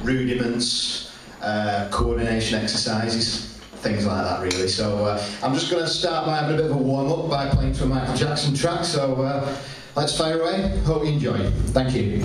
rudiments, coordination exercises, things like that really. So I'm just going to start by having a bit of a warm-up by playing to a Michael Jackson track, so let's fire away. Hope you enjoy. Thank you.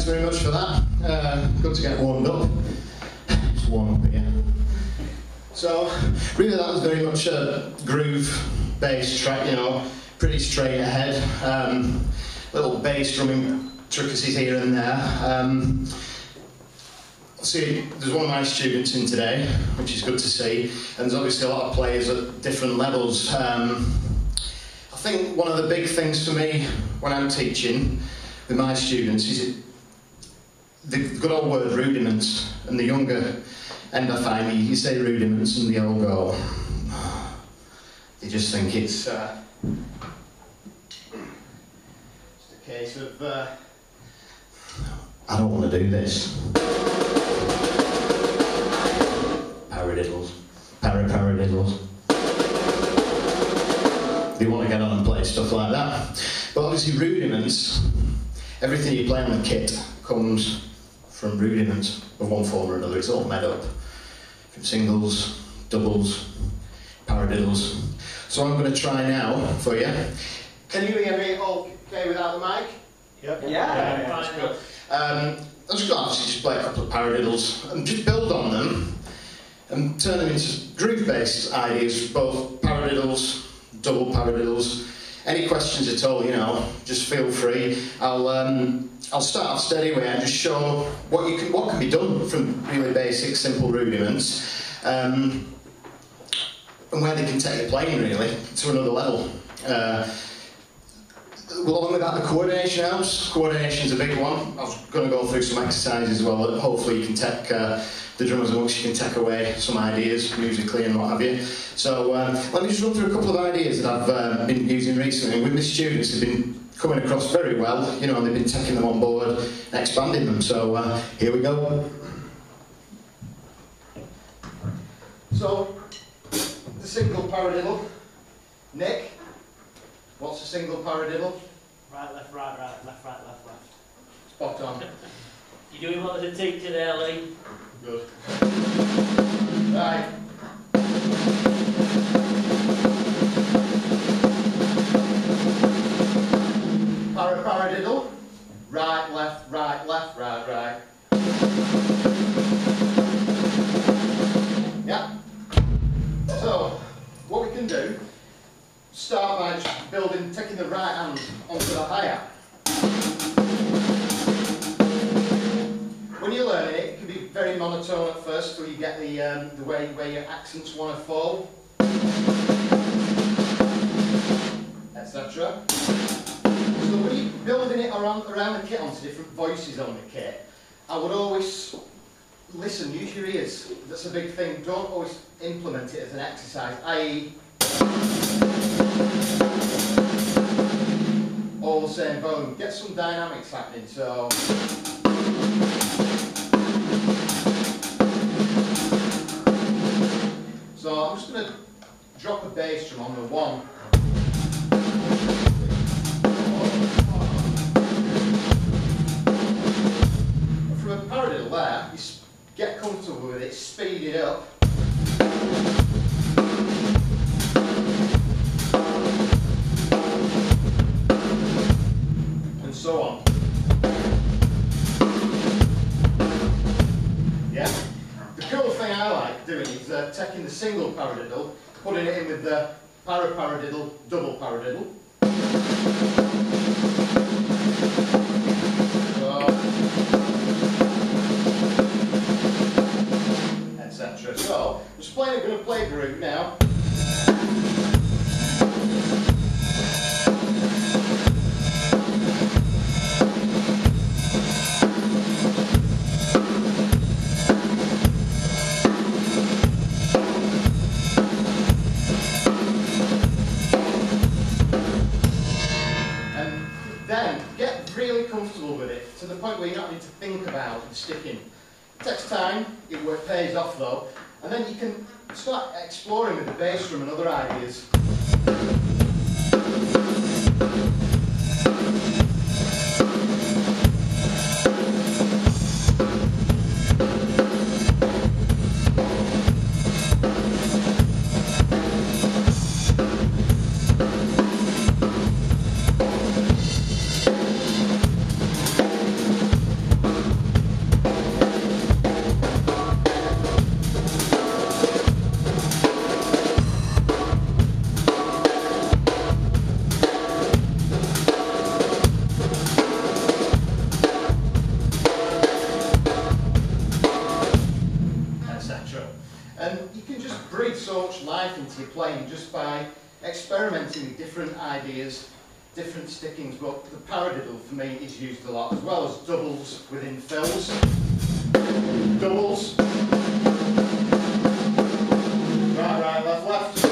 very much for that. Good to get warmed up. Just warm up again. So, really that was very much a groove-based track, you know, pretty straight ahead. Little bass drumming intricacies here and there. See, there's one of my students in today, which is good to see, and there's obviously a lot of players at different levels. I think one of the big things for me when I'm teaching with my students is the good old word rudiments, and the younger end I find you say rudiments and the old go, they just think it's just a case of I don't want to do this. Paradiddles, paradiddles. They want to get on and play stuff like that. But obviously rudiments, everything you play on the kit comes from rudiments of one form or another. It's all made up from singles, doubles, paradiddles. So I'm going to try now for you. Can you hear me okay without the mic? Yep. Yeah, that's good. I'm just going to obviously play a couple of paradiddles and just build on them and turn them into groove-based ideas, both paradiddles, double paradiddles. Any questions at all, you know, just feel free. I'll start off steady way and just show what can be done from really basic, simple rudiments, and where they can take the playing really to another level. Along with that, the coordination helps. Coordination's a big one. I was going to go through some exercises as well that hopefully you can take, the drummers amongst you can take away some ideas musically and what have you. So let me just run through a couple of ideas that I've been using recently. With my students, they've been coming across very well, you know, and they've been taking them on board and expanding them. So here we go. So, the single paradiddle. Nick, what's a single paradiddle? Right, left, right, left, right, left, left. Spot on. You're doing well as a teacher there, Lee. Good. Right. Paradiddle. Right, left, right, right. Yeah. So, what we can do, start by just building, taking the right hand onto the hi-hat. When you're learning it, it can be very monotone at first till you get the way where your accents want to fall, etc. So when you're building it around the kit onto different voices on the kit, I would always listen, use your ears. That's a big thing. Don't always implement it as an exercise, i.e. all the same volume. Get some dynamics happening. So I'm just going to drop a bass drum on the one. From a paradiddle there, you get comfortable with it, speed it up. And so on. Yeah? The cool thing I like doing is taking the single paradiddle, putting it in with the paradiddle, double paradiddle. Etc. So, I'm going to play a groove now. Comfortable with it to the point where you're not need to think about sticking. It takes time, it pays off though, and then you can start exploring with the bass drum and other ideas. by experimenting with different ideas, different stickings, but the paradiddle for me is used a lot, as well as doubles within fills. Doubles. Right, right, left, left.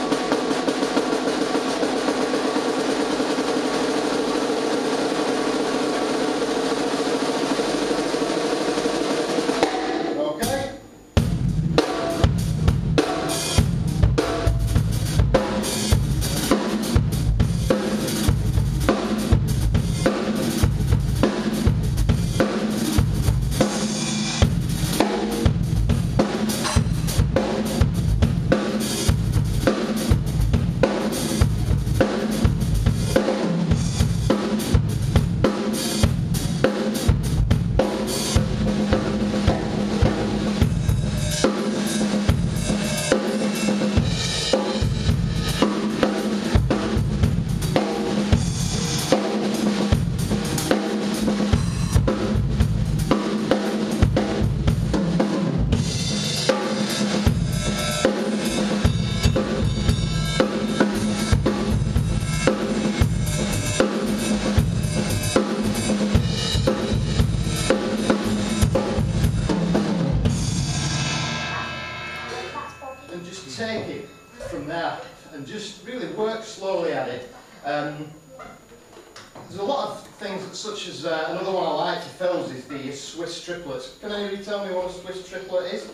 Take it from there and just really work slowly at it. There's a lot of things such as another one I like for fills is the Swiss triplets. Can anybody tell me what a Swiss triplet is?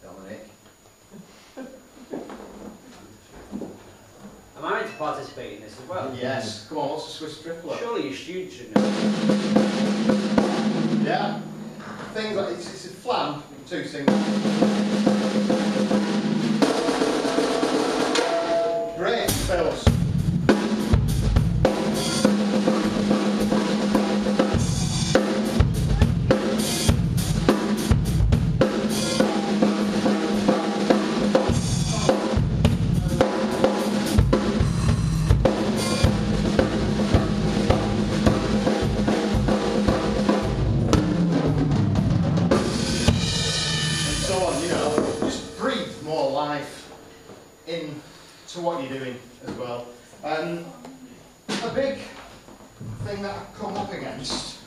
Dominic? Am I meant to participate in this as well? Yes. Come on, what's a Swiss triplet? Surely your students should know. Yeah. Things like it's a flam, two singles. Great fills. To what you're doing as well. A big thing that I've come up against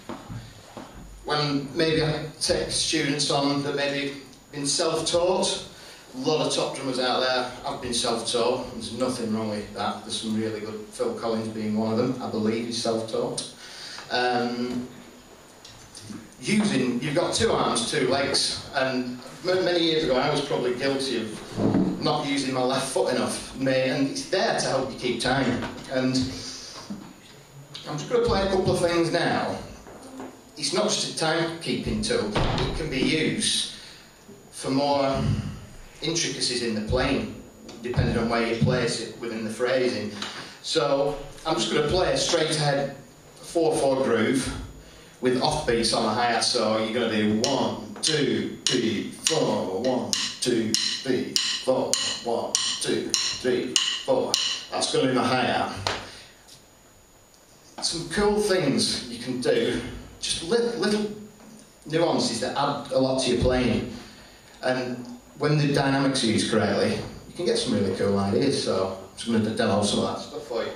when maybe I take students on that maybe been self-taught. A lot of top drummers out there have been self-taught. There's nothing wrong with that. There's some really good, Phil Collins being one of them, I believe he's self-taught. You've got two arms, two legs, and many years ago I was probably guilty of not using my left foot enough, and it's there to help you keep time. And I'm just going to play a couple of things now. It's not just a timekeeping tool, it can be used for more intricacies in the playing, depending on where you place it within the phrasing. So I'm just going to play a straight ahead 4/4 groove with offbeats on the hi-hat, so you're going to do 1, 2, 3, 4, 1, 2, 3, 4, 1, 2, 3, 4. That's going to be my hi-hat. Some cool things you can do, just little nuances that add a lot to your playing. And when the dynamics are used correctly, you can get some really cool ideas, so I'm just going to demo some of that stuff for you.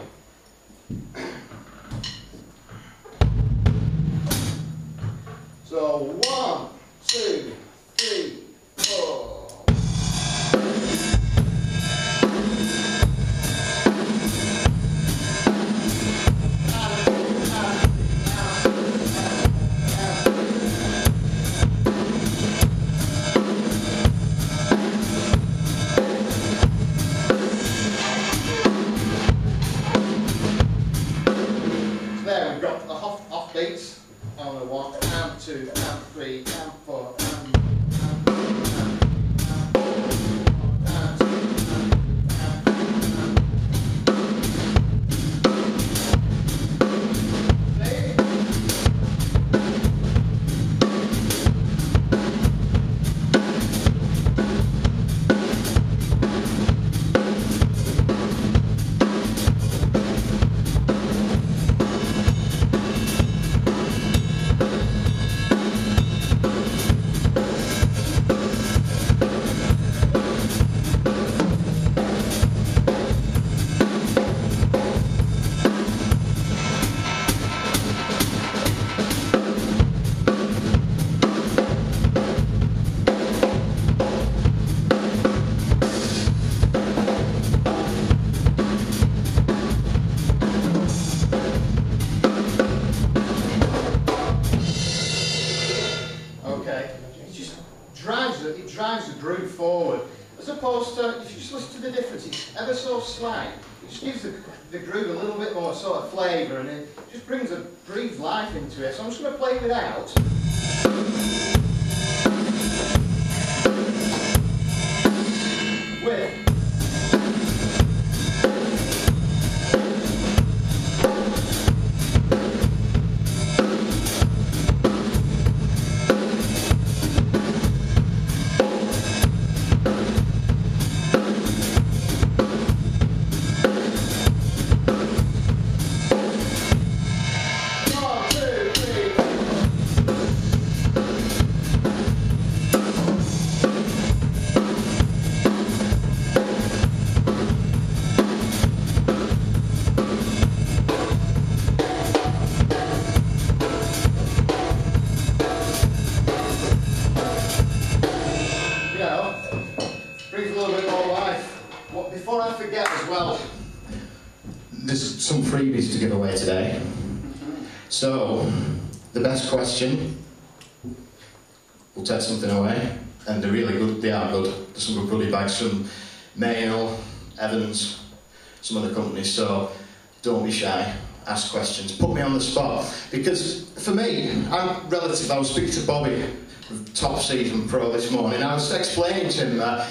So 1, 2, 3, 4. There we've got the off beats on the 1 and 2 and 3 and 4 and as opposed to, if you just listen to the difference, it's ever so slight. It just gives the groove a little bit more sort of flavour, and it just breathes life into it. So I'm just going to play it without. With. There's some freebies to give away today. So, the best question, we'll take something away, and they're really good, they are good. There's some good goodie bags from Mayo, Evans, some other companies, so don't be shy, ask questions, put me on the spot. Because for me, I was speaking to Bobby, top season pro this morning, I was explaining to him that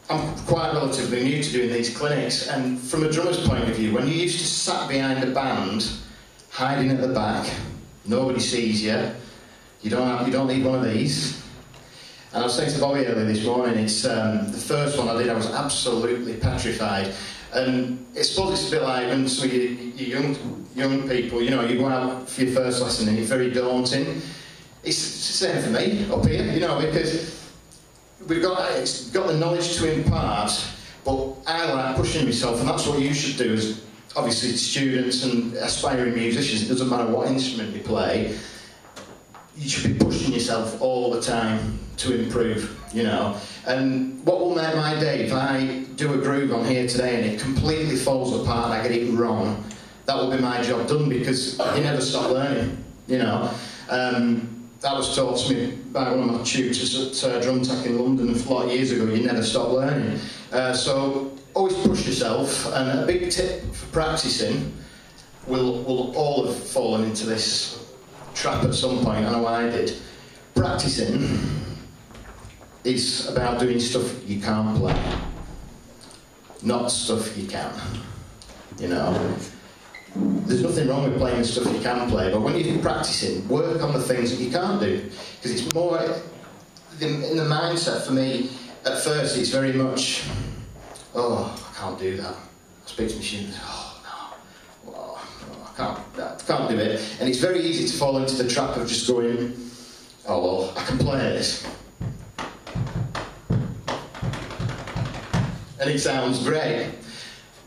I'm quite relatively new to doing these clinics, and from a drummer's point of view, when you're used to sat behind a band, hiding at the back, nobody sees you, you don't need one of these. And I was saying to Bobby earlier this morning, it's the first one I did, I was absolutely petrified. And I suppose it's a bit like when some of you young people, you go out for your first lesson and it's very daunting. It's the same for me up here, because it's got the knowledge to impart, but I like pushing myself, and that's what you should do as, obviously, students and aspiring musicians. It doesn't matter what instrument you play, you should be pushing yourself all the time to improve, And what will make my day, if I do a groove on here today and it completely falls apart and I get it wrong, that will be my job done, because you never stop learning, That was taught to me by one of my tutors at Drum Tech in London a lot of years ago. You never stop learning. So always push yourself. And a big tip for practicing, will all have fallen into this trap at some point. I know I did. Practicing is about doing stuff you can't play, not stuff you can. There's nothing wrong with playing the stuff you can play, but when you're practicing, work on the things that you can't do. Because it's more, in the mindset for me, at first it's very much, I can't do that. I speak to machines, I can't do it. And it's very easy to fall into the trap of just going, I can play this. And it sounds great.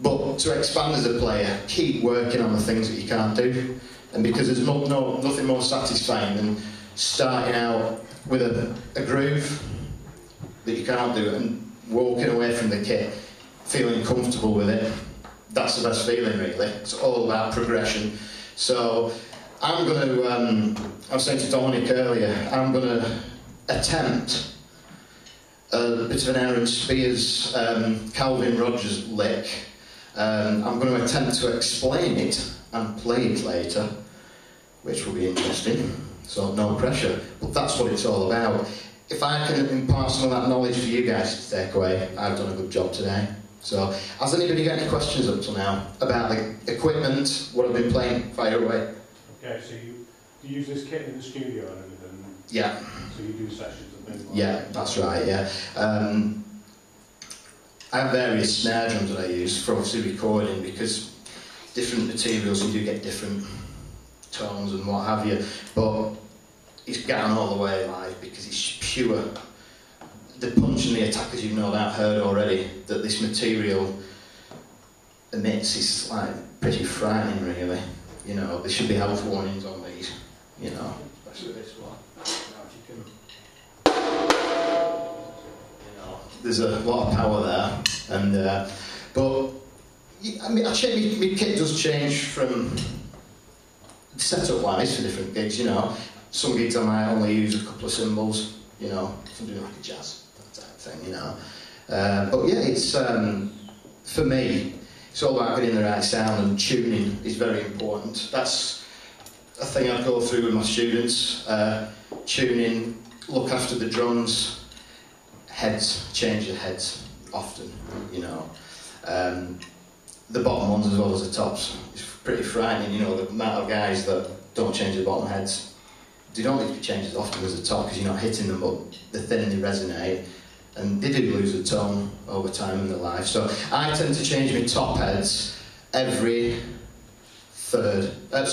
But to expand as a player, keep working on the things that you can't do. And because there's nothing more satisfying than starting out with a groove that you can't do and walking away from the kit, feeling comfortable with it. That's the best feeling, really. It's all about progression. So I'm going to, I was saying to Dominic earlier, I'm going to attempt a bit of an Aaron Spears, Calvin Rogers lick. I'm going to attempt to explain it and play it later, which will be interesting, so no pressure, but that's what it's all about. If I can impart some of that knowledge for you guys to take away, I've done a good job today. So, has anybody got any questions up till now about the equipment, what I've been playing? Fire away. Okay, so you use this kit in the studio and everything? Yeah. So you do sessions and things like that? Yeah, that's right, yeah. I have various snare drums that I use for obviously recording, because different materials you do get different tones and what have you, but it's gone all the way live because it's pure. The punch and the attack, as you've no doubt heard already, that this material emits is like pretty frightening, really. There should be health warnings on these, especially this one. There's a lot of power there, and but my kit does change from setup-wise for different gigs. Some gigs I might only use a couple of cymbals. If I'm doing like a jazz type thing, But yeah, it's for me, it's all about getting the right sound, and tuning is very important. That's a thing I go through with my students. Tuning, look after the drums, heads, change the heads often, you know. The bottom ones as well as the tops. It's pretty frightening, you know, the amount of guys that don't change the bottom heads. They don't need to be changed as often as the top because you're not hitting them, but they're thin, they resonate, and they do lose the tone over time in their life. So I tend to change my top heads every third. I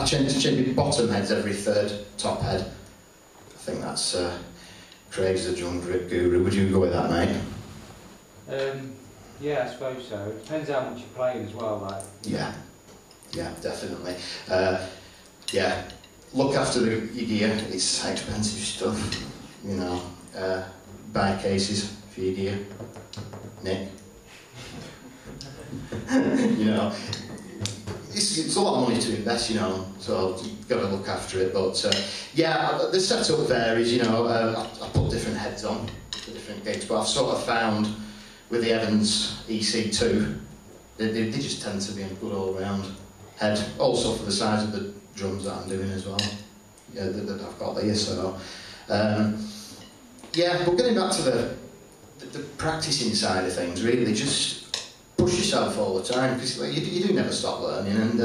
tend to change my bottom heads every third top head. I think that's Craig's the drum grip guru. Would you go with that, mate? Yeah, I suppose so. It depends how much you're playing as well, like. Yeah, definitely. Yeah, look after your gear. It's expensive stuff, you know. Buy cases for your gear, Nick. You know, it's a lot of money to invest, you know. So you've got to look after it. But yeah, the setup varies. You know, I put different heads on for different gigs, but I've sort of found with the Evans EC2, they just tend to be a good all-round head. Also for the size of the drums that I'm doing as well. Yeah, that I've got there. So yeah, but getting back to the practicing side of things, really, just push yourself all the time because you do never stop learning, and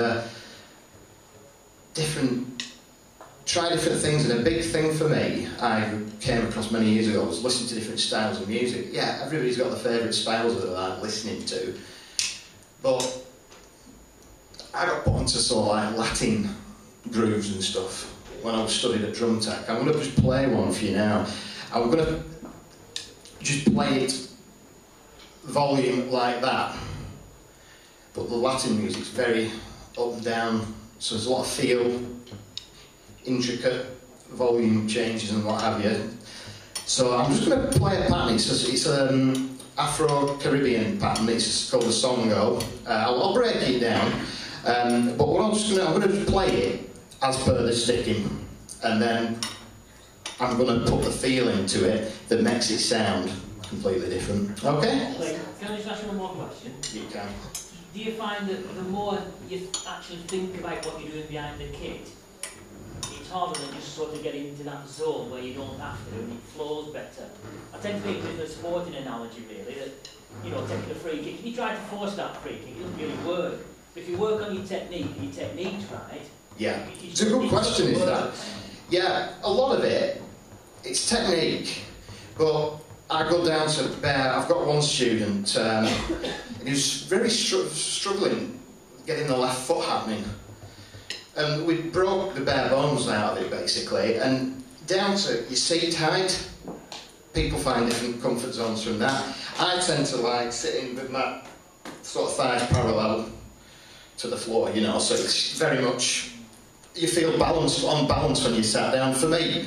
try different things. And a big thing for me, I came across many years ago, was listening to different styles of music. Yeah, everybody's got their favourite styles that they like listening to, but I got put onto sort of like Latin grooves and stuff when I was studying at Drum Tech. I'm going to just play one for you now. I'm going to just play it volume like that, but the Latin music's very up and down, so there's a lot of feel, intricate volume changes and what have you. So I'm just going to play a pattern. It's an Afro-Caribbean pattern. It's called a songo. I'll break it down, but I'm going to just play it as per the sticking, and then I'm going to put the feel into it that makes it sound completely different. Okay? Wait, can I just ask you one more question? You can. Do you find that the more you actually think about what you're doing behind the kit, it's harder than just sort of getting into that zone where you don't have to and it flows better? I tend to think with a sporting analogy really, that, you know, taking a free kick, if you try to force that free kick, it doesn't really work. But if you work on your technique and your technique's right... Yeah, it's a good question, is that? Yeah, a lot of it, it's technique, but I go down to Bear. I've got one student, and he's very struggling getting the left foot happening. And we broke the bare bones out of it, basically, and down to your seat height, people find different comfort zones from that. I tend to like sitting with my sort of thighs parallel to the floor, you know, so it's very much, you feel on balance when you sat down. For me,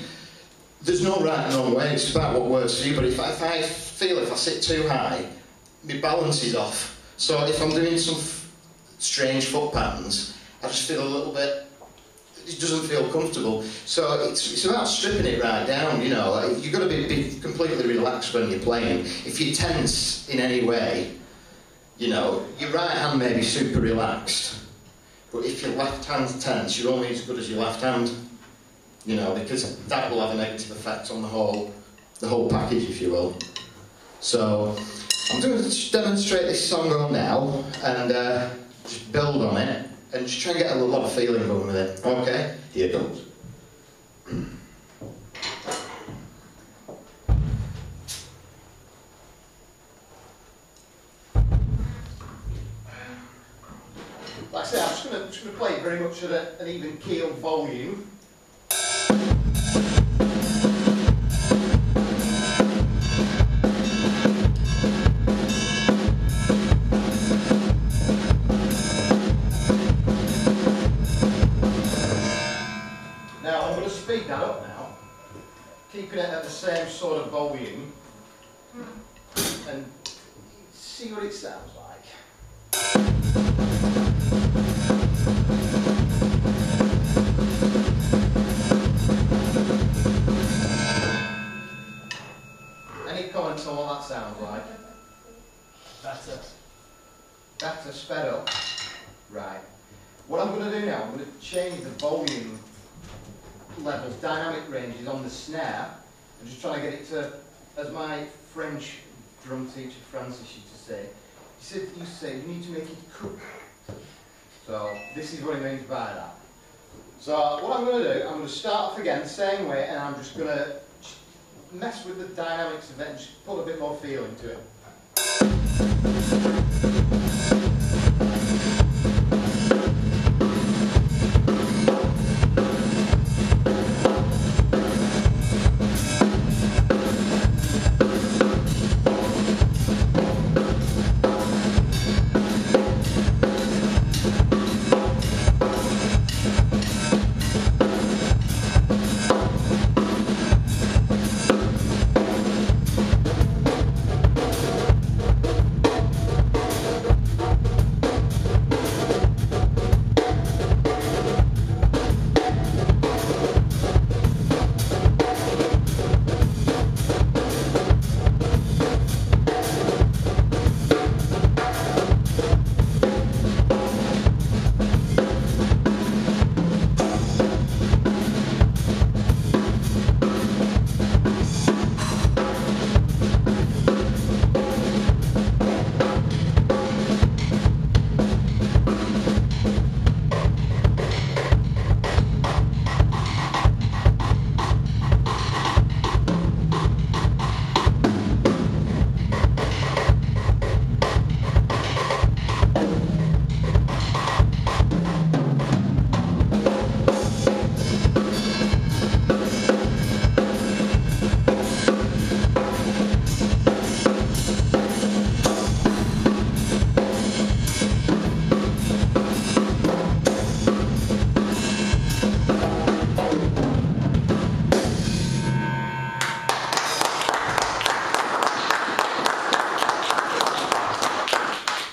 there's no right and wrong way, it's about what works for you, but if I feel if I sit too high, my balance is off. So if I'm doing some strange foot patterns, I just feel a little bit, it doesn't feel comfortable. So it's about stripping it right down, you know. Like, you've got to be completely relaxed when you're playing. If you're tense in any way, you know, your right hand may be super relaxed, but if your left hand's tense, you're only as good as your left hand, you know, because that will have a negative effect on the whole package, if you will. So I'm going to demonstrate this song now and just build on it and just try and get a lot of feeling going with it. Okay, here goes. Like I say, I'm just going to play it very much at an even keel volume. Now I'm going to speed that up now, keeping it at the same sort of volume, and see what it sounds like. Any comments on what that sounds like? Better. Better, sped up. Right. What I'm going to do now, I'm going to change the volume levels, dynamic ranges on the snare. I'm just trying to get it to, as my French drum teacher Francis used to say, you need to make it cook. So this is what he means by that. So what I'm going to do, I'm going to start off again the same way, and I'm just going to mess with the dynamics of it and just put a bit more feel into it.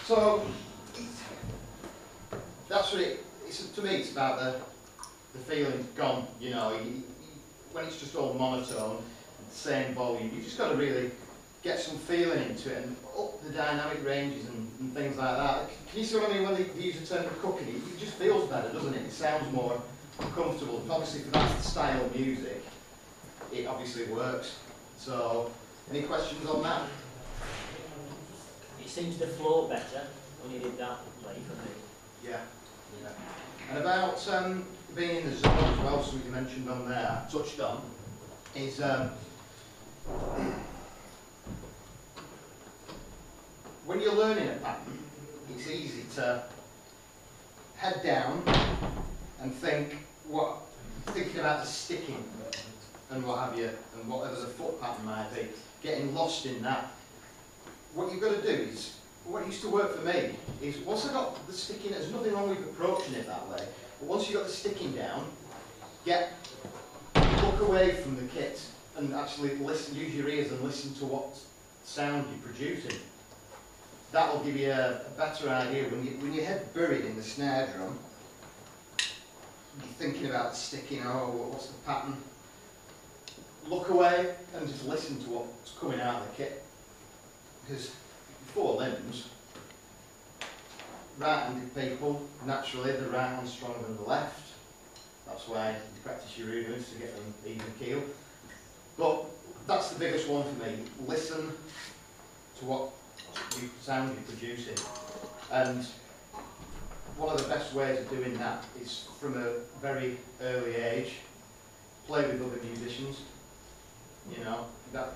So that's what to me it's about the feeling gone, you know, when it's just all monotone, same volume, you've just got to really get some feeling into it and up the dynamic ranges and things like that. Can you see what I mean when they use the term cooking? It just feels better, doesn't it? It sounds more comfortable. And obviously for that style of music, it obviously works. So, any questions on that? It seems to flow better when you did that play for me. Yeah. And about being in the zone as well, something you mentioned on there, touched on, is when you're learning a pattern, it's easy to head down and thinking about the sticking and what have you, and whatever the foot pattern might be, getting lost in that. What you've got to do is, what used to work for me is, once I got the sticking, there's nothing wrong with approaching it that way, but once you got the sticking down, look away from the kit and actually listen, use your ears and listen to what sound you're producing. That will give you a better idea. When your head buried in the snare drum, you're thinking about the sticking, what's the pattern? Look away and just listen to what's coming out of the kit. Because 4 limbs, right-handed people, naturally the right hand's stronger than the left. That's why you practice your rudiments to get them even keel. But that's the biggest one for me. Listen to what sound you're producing. And one of the best ways of doing that is from a very early age, play with other musicians. You know, because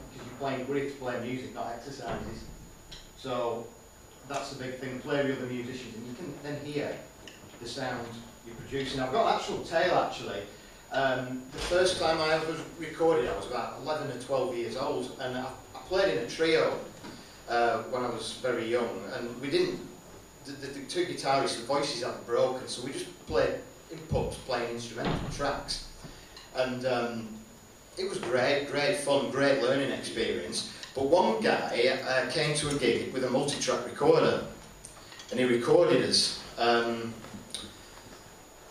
we're here to play music, not exercises. So that's the big thing, play with other musicians, and you can then hear the sound you're producing. I've got an actual tale actually. The first time I ever recorded, I was about 11 or 12 years old, and I played in a trio when I was very young, and we didn't, the 2 guitarists, the voices hadn't broken, so we just played in pubs, playing instrumental tracks. And it was great fun, great learning experience. But one guy came to a gig with a multi-track recorder, and he recorded us.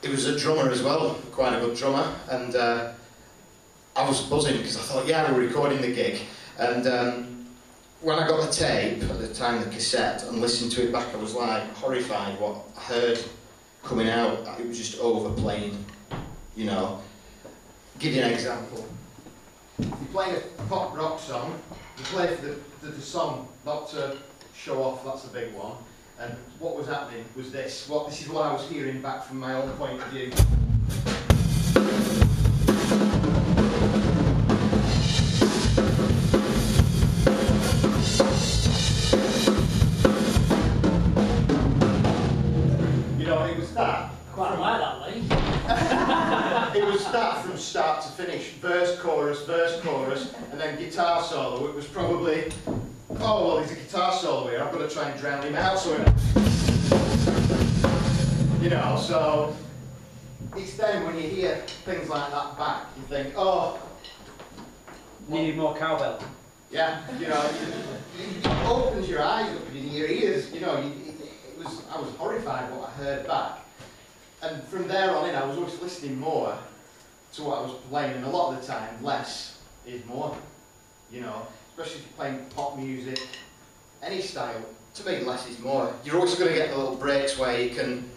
He was a drummer as well, quite a good drummer, and I was buzzing because I thought, yeah, we're recording the gig. And when I got the tape, at the time the cassette, and listened to it back, I was like horrified what I heard coming out. It was just overplaying, you know. Give you an example. If you're playing a pop rock song, you play for the song, not to show off, that's a big one. And what was happening was this. This is what I was hearing back from my own point of view. You know, it was that. Quite like that, Lee. It was that from start to finish. Verse, chorus, and then guitar solo. It was probably, oh, well, there's a guitar solo here, I've got to try and drown him out. So, you know, so it's then when you hear things like that back, you think, oh, You need more cowbell. yeah, you know, it opens your eyes up in your ears, you know, I was horrified what I heard back. And from there on in, I was always listening more to what I was playing, and a lot of the time, less is more, you know, especially if you're playing pop music, any style, to me, less is more. You're always going to get the little breaks where you can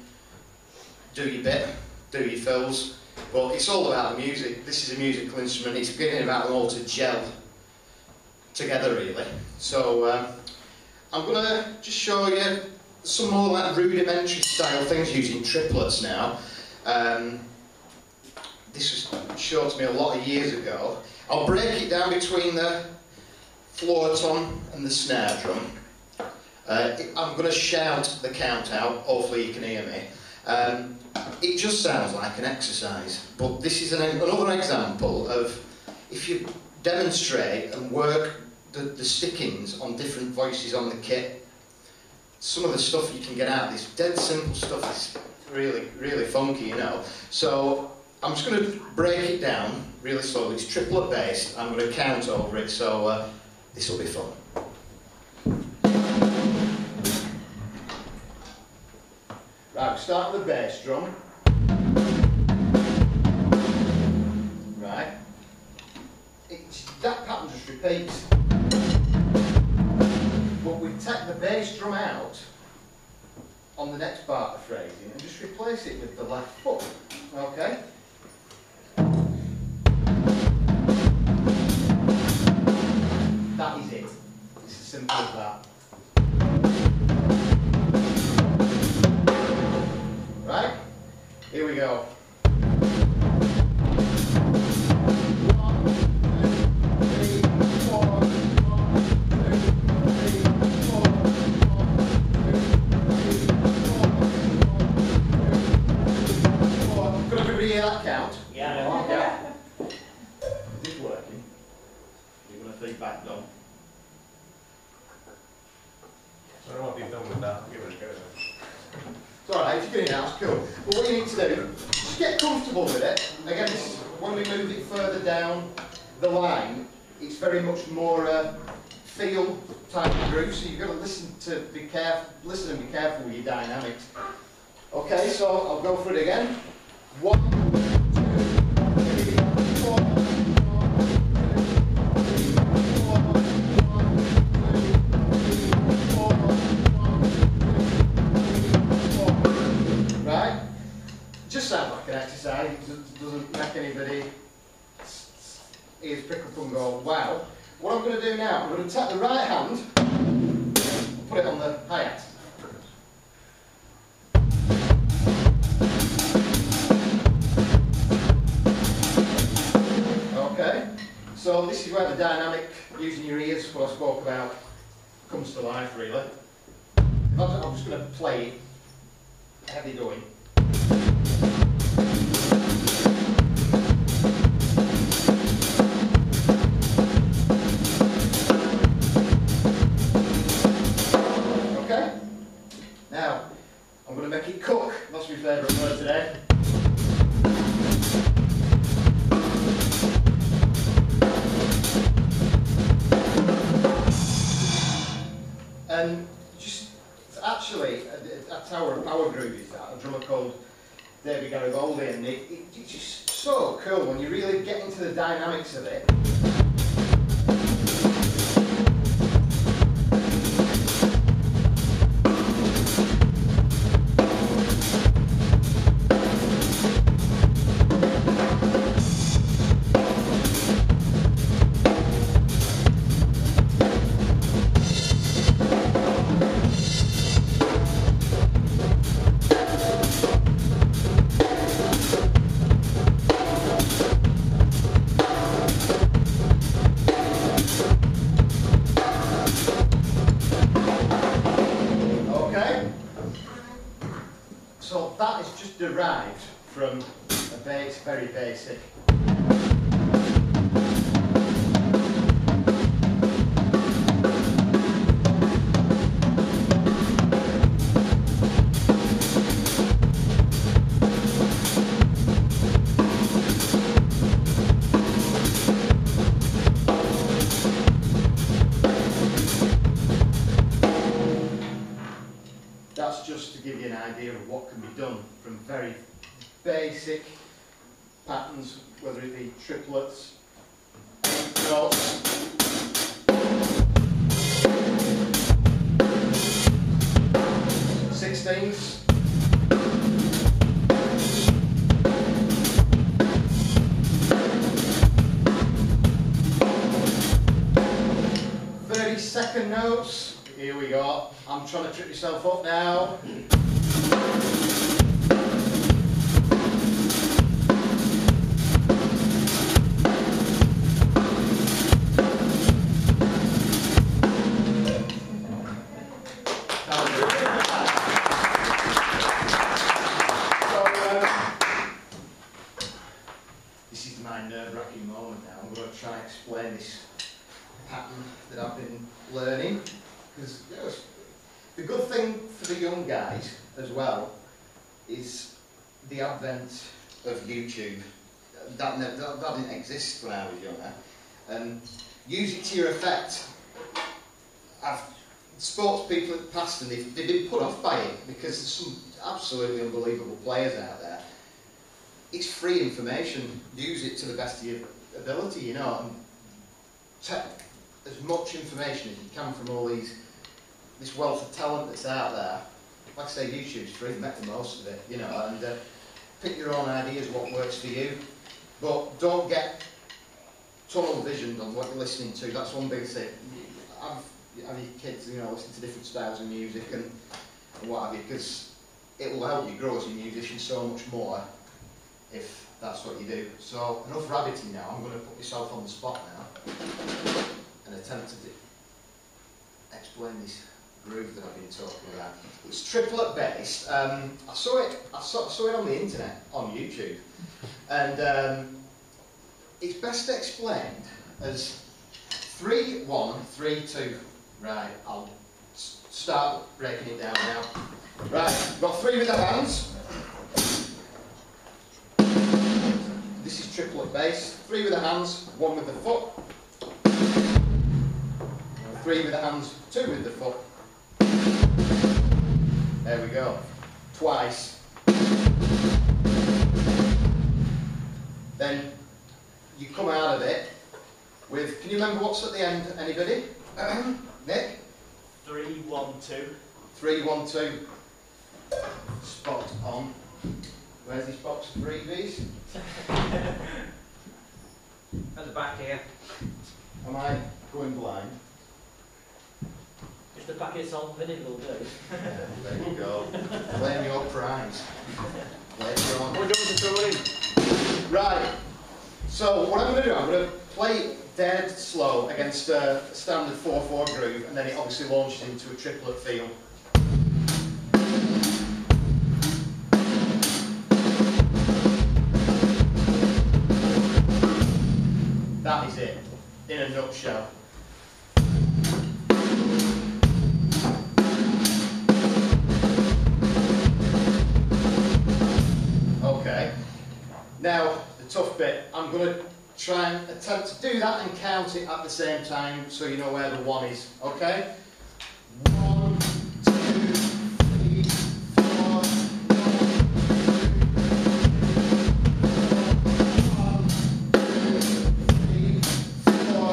do your bit, do your fills, but it's all about the music. This is a musical instrument, it's beginning about them all to gel together, really. So, I'm going to just show you some more like rudimentary style things using triplets now. This was shown to me a lot of years ago. I'll break it down between the floor tom and the snare drum. I'm going to shout the count out, hopefully you can hear me. It just sounds like an exercise, but this is another example of if you demonstrate and work the stickings on different voices on the kit, some of the stuff you can get out of this dead simple stuff is really, really funky, you know. So I'm just going to break it down really slowly. It's triplet based. I'm going to count over it, so this will be fun. Right, we'll start with the bass drum. Right. That pattern just repeats. But we take the bass drum out on the next part of phrasing and just replace it with the left foot. Okay? That is it. It's as simple as that. Right? Here we go. That count? Yeah. Yeah. Is this working? You're going to feedback though. I don't know what you've done with that. Give it a go then. It's alright, you get it out, it's cool. But what you need to do, just get comfortable with it. Again, this is, when we move it further down the line, it's very much more feel type of groove, so you've got to listen and be careful with your dynamics. Okay, so I'll go for it again. 1, 2, 3, 4, 1, 2, 3, 4, 1, 2, 3, 4. Right? Just sounds like an exercise. It doesn't make anybody ears prick up and go, wow. What I'm going to do now, I'm going to take the right hand, put it on the hi-hat. Okay, so this is where the dynamic, using your ears, what I spoke about, comes to life really. I'm just going to play it, heavy going. Okay, now I'm going to make it cook, that's my favourite word today. And just actually, that's our power groove is that, a drummer called Davies, and it's just so cool when you really get into the dynamics of it. just derived from a very basic. That's just to give you an idea of what can be done from very basic patterns, whether it be triplets, notes, sixteens, second notes. Here we go. I'm trying to trip yourself up now. This is my nerve-wracking moment now. I'm going to try and explain this pattern that I've been learning, because the good thing for the young guys as well is the advent of YouTube. That didn't exist when I was younger. Use it to your effect. I've sports people in the past and they've been put off by it because there's some absolutely unbelievable players out there. It's free information. Use it to the best of your ability, you know, and take as much information as you can from all this wealth of talent that's out there. Like I say, YouTube's free, make the most of it, you know, and pick your own ideas, what works for you. But don't get tunnel visioned on what you're listening to. That's one big thing. Have your kids, you know, listen to different styles of music and what have you, because it will help you grow as a musician so much more if that's what you do. So enough rabbiting now. I'm going to put myself on the spot now and attempt to explain this groove that I've been talking about. It's triplet based. I saw it on the internet, on YouTube, and it's best explained as 3-1, 3-2. Right, I'll start breaking it down now. Right, got 3 with the hands. This is triplet bass. 3 with the hands, 1 with the foot. 3 with the hands, 2 with the foot. There we go. Twice. Then you come out of it with, can you remember what's at the end, anybody? Nick? 3-1-2. 3-1-2. Spot on. Where's this box of freebies? At the back here. Am I going blind? If the packet's on vinegar will do. There you go. Claim your prize. Later on. We're doing to throw it in. Right. So what I'm going to do, I'm going to play dead slow against a standard 4/4 groove, and then it obviously launches into a triplet feel. That is it, in a nutshell. Okay. Now, the tough bit, I'm going to try and attempt to do that and count it at the same time so you know where the 1 is, okay? 1, 2, 3, 4, 1, 2, 3, 4, 1, 2, 3, 4.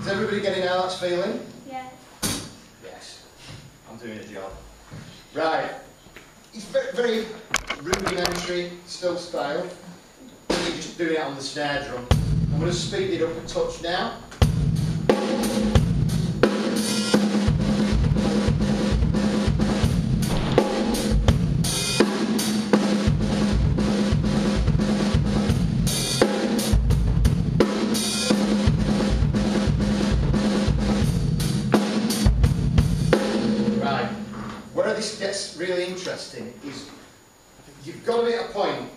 Is everybody getting how that's feeling? Yeah. Yes. I'm doing a job. Right. It's very, very rudimentary, still style. You're just doing it on the snare drum. I'm going to speed it up a touch now. interesting is you've got to be at a point,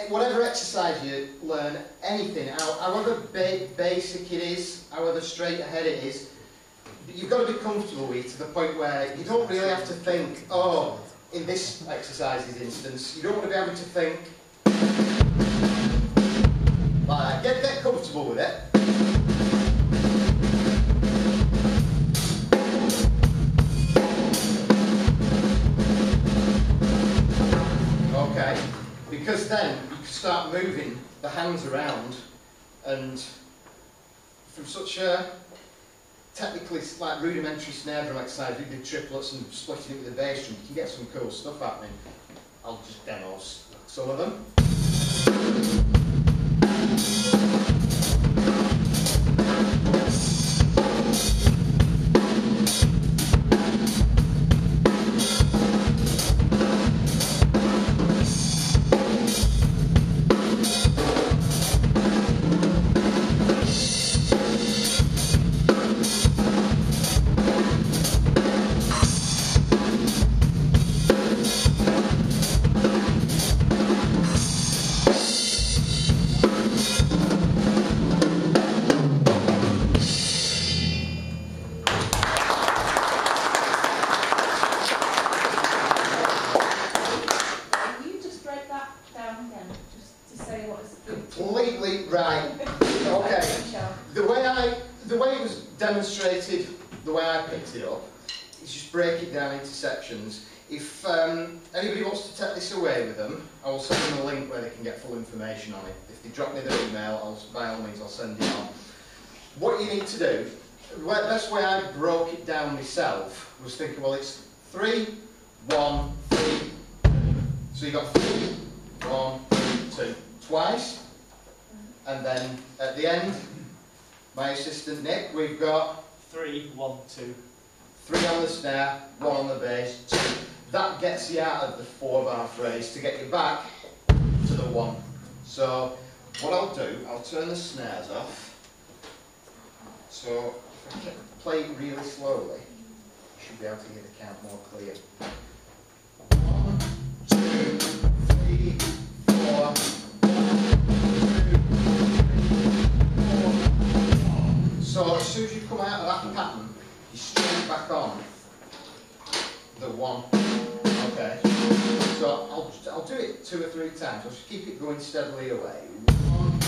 whatever exercise you learn, anything, however basic it is, however straight ahead it is, you've got to be comfortable with it to the point where you don't really have to think, oh, in this exercise's instance, you don't want to be able to think like that. Get comfortable with it. Okay, because then you can start moving the hands around, and from such a technically like rudimentary snare drum exercise, we did triplets and splitting it with the bass drum, you can get some cool stuff happening. I'll just demo some of them. Completely right. Okay. The way it was demonstrated, the way I picked it up, is just break it down into sections. If anybody wants to take this away with them, I will send them a link where they can get full information on it. If they drop me their email, by all means I'll send it on. What you need to do, the best way I broke it down myself was thinking, well, it's 3, 1, 3. So you got 3, 1, 2, twice. And then at the end, my assistant Nick, we've got 3, 1, 2. 3 on the snare, 1 on the bass, 2. That gets you out of the 4-bar phrase to get you back to the 1. So what I'll do, I'll turn the snares off. So if I can play it really slowly, I should be able to hear the count more clear. 1, 2, 3, 4. So as soon as you come out of that pattern, you straight back on the 1. Okay. So I'll do it 2 or 3 times. I'll just keep it going steadily away. 1,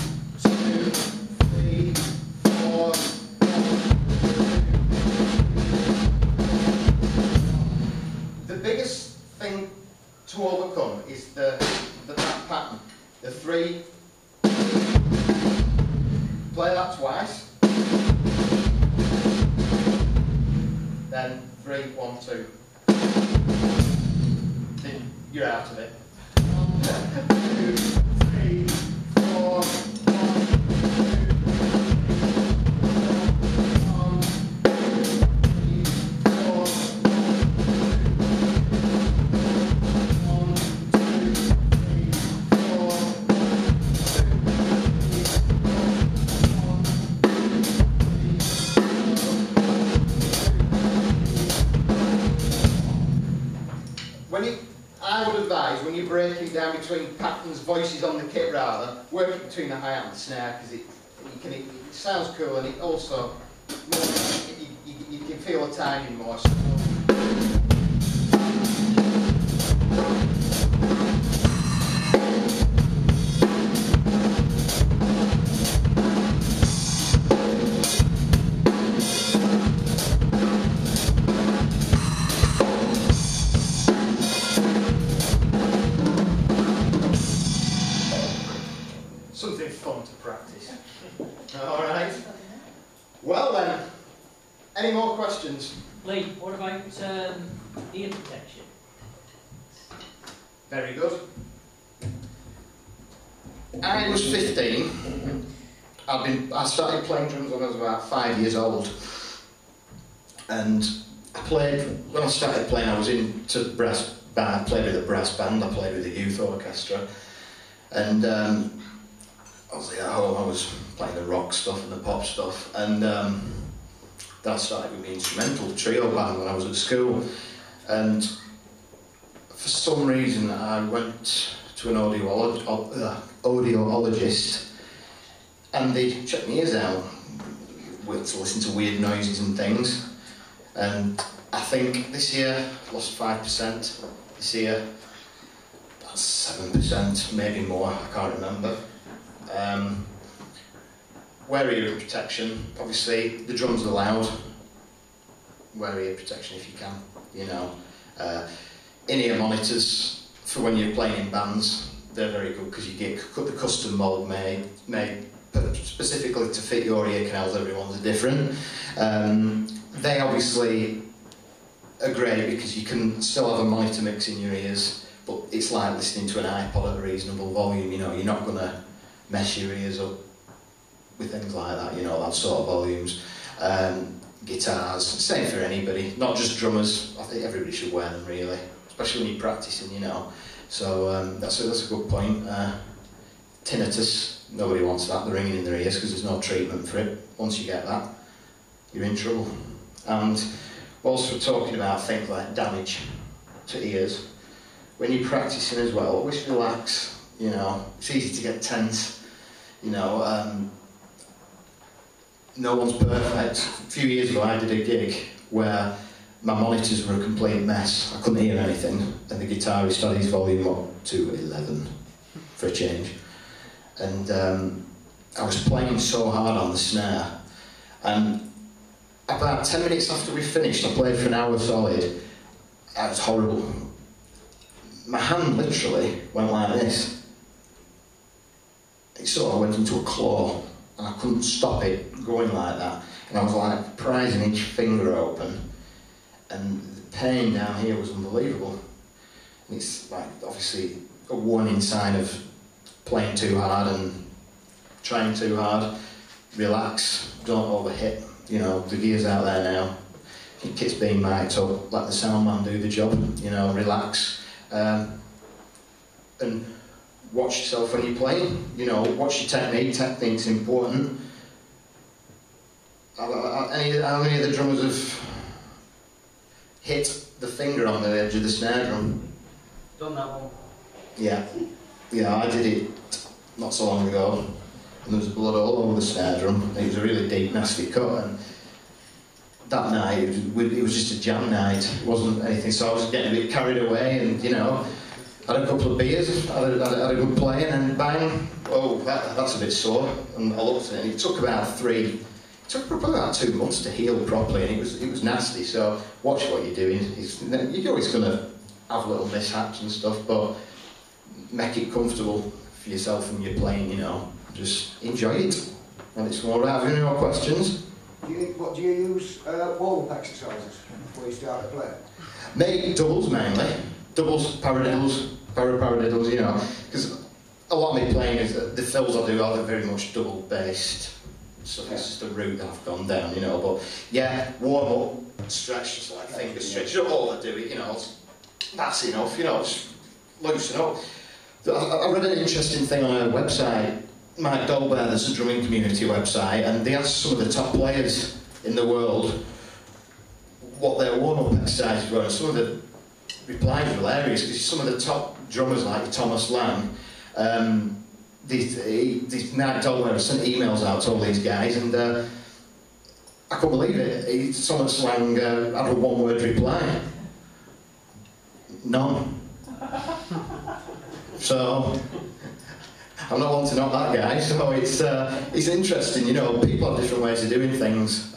2, 3, 4. The biggest thing to overcome is that pattern. The 3. Play that twice. Then 3, 1, 2. Then you're out of it. 1, 2, 3, 4, 1, when you're breaking down between patterns, voices on the kit rather, working between the hi-hat and the snare, because it sounds cool, and it also, you can feel the timing more. So. Something fun to practice. Alright. Well then, any more questions? Lee, what about ear protection? Very good. I was 15. I started playing drums when I was about 5 years old. And when I started playing, I was into brass band. I played with a brass band, I played with a youth orchestra. And obviously at home I was playing the rock stuff and the pop stuff, and that started with the instrumental trio band when I was at school. And for some reason I went to an audiologist, and they checked my ears out to listen to weird noises and things. And I think this year I lost 5%. This year that's 7%, maybe more. I can't remember. Wear ear protection. Obviously, the drums are loud. Wear ear protection if you can. You know, in-ear monitors for when you're playing in bands. They're very good because you get the custom mould made specifically to fit your ear canals. Everyone's are different. They obviously are great because you can still have a monitor mix in your ears, but it's like listening to an iPod at a reasonable volume. You know, you're not going to mess your ears up with things like that. You know, that sort of volumes. Guitars, same for anybody, not just drummers. I think everybody should wear them really, especially when you're practicing. You know. So that's a good point. Tinnitus, nobody wants that, the ringing in their ears, because there's no treatment for it. Once you get that, you're in trouble. And whilst we're talking about things like damage to ears, when you're practicing as well, always relax. You know, it's easy to get tense. You know, no one's perfect. A few years ago I did a gig where my monitors were a complete mess. I couldn't hear anything, and the guitarist had his volume up to 11 for a change. And I was playing so hard on the snare, and about 10 minutes after we finished, I played for an hour solid. It was horrible. My hand literally went like this. It sort of went into a claw, and I couldn't stop it going like that. And I was like prizing each finger open. And the pain down here was unbelievable. And it's like obviously a warning sign of playing too hard and trying too hard. Relax, don't overhit. You know, the gear's out there now. Your kit's being mic'd up, let the sound man do the job. You know, relax. And watch yourself when you're playing. You know, watch your technique. Technique's important. How many of the drummers have hit the finger on the edge of the snare drum? Done that one. Yeah, I did it not so long ago, and there was blood all over the snare drum. It was a really deep, nasty cut, and that night it was just a jam night. It wasn't anything, so I was getting a bit carried away, and you know, had a couple of beers, had a good play, and then bang! Oh, that's a bit sore. And I looked at it, and it took probably about 2 months to heal properly, and it was nasty. So watch what you're doing. You're always going to have little mishaps and stuff, but make it comfortable for yourself when you're playing. You know, just enjoy it. And it's all right. Have you any more questions? Do you use warm-up exercises before you start to play? Maybe doubles mainly. Doubles, paradiddles, paradiddles. You know, because a lot of me playing is the fills I do are very much double-based. So it's just a route that I've gone down, you know. But yeah, warm up, stretch, just like finger stretch. You don't all do it, you know. That's enough, you know. Just loosen up. I read an interesting thing on a website, Mike Dolbear, there's a drumming community website, and they asked some of the top players in the world what their warm up exercises were. And some of the replies were hilarious because some of the top drummers like Thomas Lang. Mike Dolbear sent emails out to all these guys, and I couldn't believe it. Thomas Lang had a one-word reply. None. So I'm not one to knock that guy. So it's interesting, you know. People have different ways of doing things.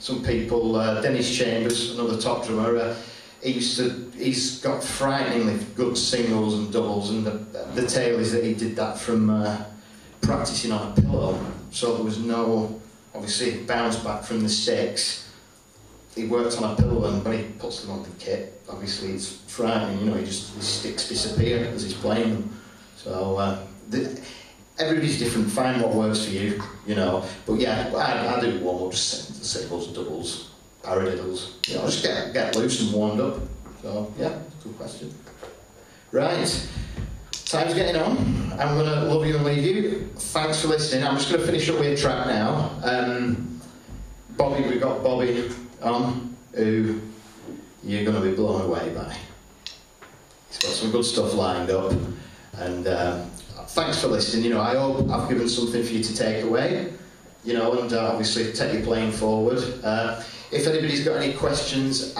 Some people, Dennis Chambers, another top drummer. He's got frighteningly good singles and doubles, and the tale is that he did that from practicing on a pillow, so there was no, obviously, bounce back from the sticks. He worked on a pillow, and when he puts them on the kit, obviously it's frightening, you know, his sticks disappear as he's playing them. So everybody's different, find what works for you, you know. But yeah, I do warm-up, just singles, doubles, paradiddles, you know, just get loose and warmed up. So yeah, good question. Right, time's getting on. I'm going to love you and leave you. Thanks for listening. I'm just going to finish up with a track now. We've got Bobby on, who you're going to be blown away by. got some good stuff lined up, and thanks for listening. You know, I hope I've given something for you to take away, you know, and obviously take your playing forward. If anybody's got any questions